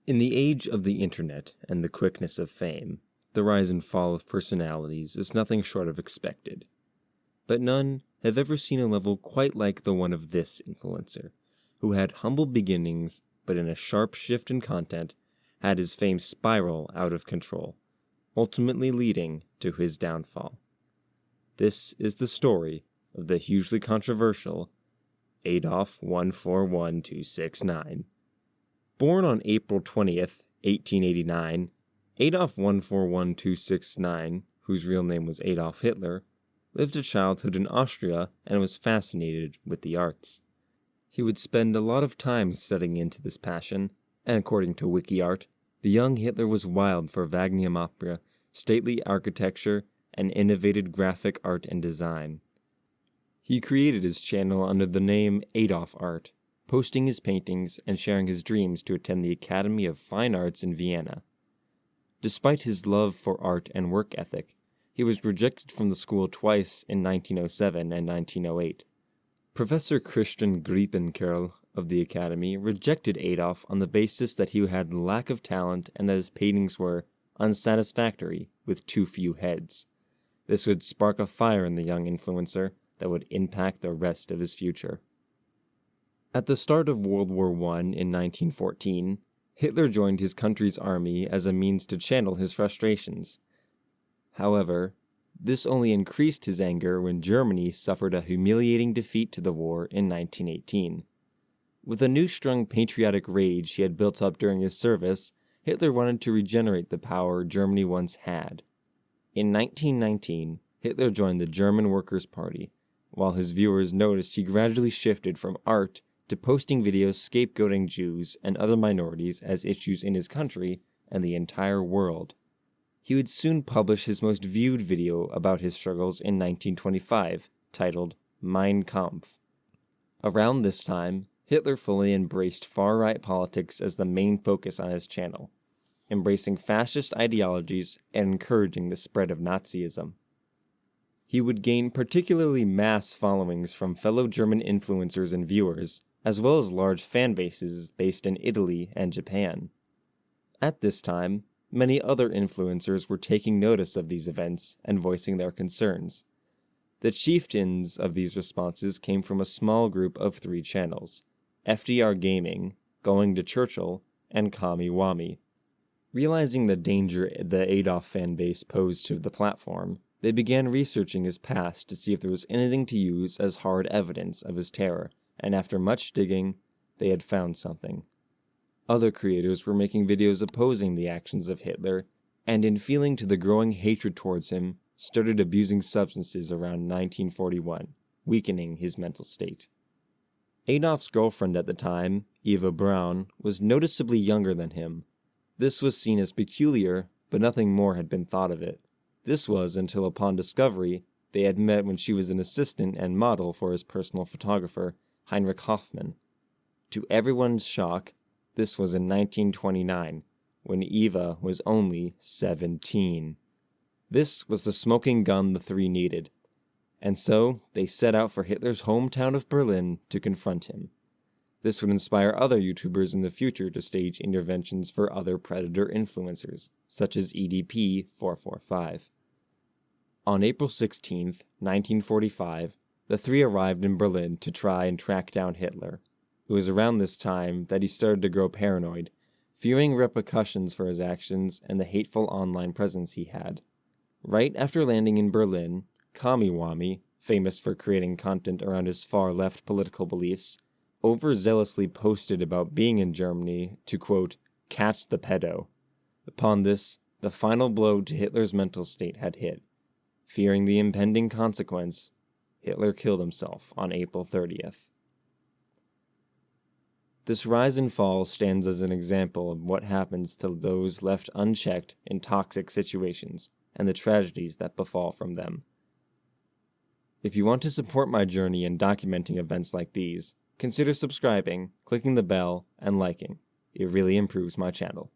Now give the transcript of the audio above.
In the age of the internet and the quickness of fame, the rise and fall of personalities is nothing short of expected. But none have ever seen a level quite like the one of this influencer, who had humble beginnings, but in a sharp shift in content, had his fame spiral out of control, ultimately leading to his downfall. This is the story of the hugely controversial Adolf 141269. Born on April 20th, 1889, Adolf 141269, whose real name was Adolf Hitler, lived a childhood in Austria and was fascinated with the arts. He would spend a lot of time studying into this passion, and according to WikiArt, the young Hitler was wild for Wagnerian opera, stately architecture, and innovative graphic art and design. He created his channel under the name Adolf Art, posting his paintings and sharing his dreams to attend the Academy of Fine Arts in Vienna. Despite his love for art and work ethic, he was rejected from the school twice in 1907 and 1908. Professor Christian Griepenkerl of the Academy rejected Adolf on the basis that he had lack of talent and that his paintings were unsatisfactory with too few heads. This would spark a fire in the young influencer that would impact the rest of his future. At the start of World War I in 1914, Hitler joined his country's army as a means to channel his frustrations. However, this only increased his anger when Germany suffered a humiliating defeat to the war in 1918. With a new-strung patriotic rage he had built up during his service, Hitler wanted to regenerate the power Germany once had. In 1919, Hitler joined the German Workers' Party, while his viewers noticed he gradually shifted from art to posting videos scapegoating Jews and other minorities as issues in his country and the entire world. He would soon publish his most viewed video about his struggles in 1925, titled Mein Kampf. Around this time, Hitler fully embraced far-right politics as the main focus on his channel, embracing fascist ideologies and encouraging the spread of Nazism. He would gain particularly mass followings from fellow German influencers and viewers, as well as large fan bases based in Italy and Japan. At this time, many other influencers were taking notice of these events and voicing their concerns. The chieftains of these responses came from a small group of 3 channels: FDR Gaming, Going to Churchill, and Kami Wami. Realizing the danger the Adolf fanbase posed to the platform, they began researching his past to see if there was anything to use as hard evidence of his terror, and after much digging, they had found something. Other creators were making videos opposing the actions of Hitler, and in feeling to the growing hatred towards him, started abusing substances around 1941, weakening his mental state. Adolf's girlfriend at the time, Eva Braun, was noticeably younger than him. This was seen as peculiar, but nothing more had been thought of it. This was until upon discovery, they had met when she was an assistant and model for his personal photographer, Heinrich Hoffmann. To everyone's shock, this was in 1929, when Eva was only 17. This was the smoking gun the 3 needed, and so they set out for Hitler's hometown of Berlin to confront him. This would inspire other YouTubers in the future to stage interventions for other predator influencers, such as EDP445. On April 16, 1945, the 3 arrived in Berlin to try and track down Hitler. It was around this time that he started to grow paranoid, fearing repercussions for his actions and the hateful online presence he had. Right after landing in Berlin, Kami Wami, famous for creating content around his far-left political beliefs, overzealously posted about being in Germany to, quote, catch the pedo. Upon this, the final blow to Hitler's mental state had hit. Fearing the impending consequence, Hitler killed himself on April 30th. This rise and fall stands as an example of what happens to those left unchecked in toxic situations and the tragedies that befall from them. If you want to support my journey in documenting events like these, consider subscribing, clicking the bell, and liking. It really improves my channel.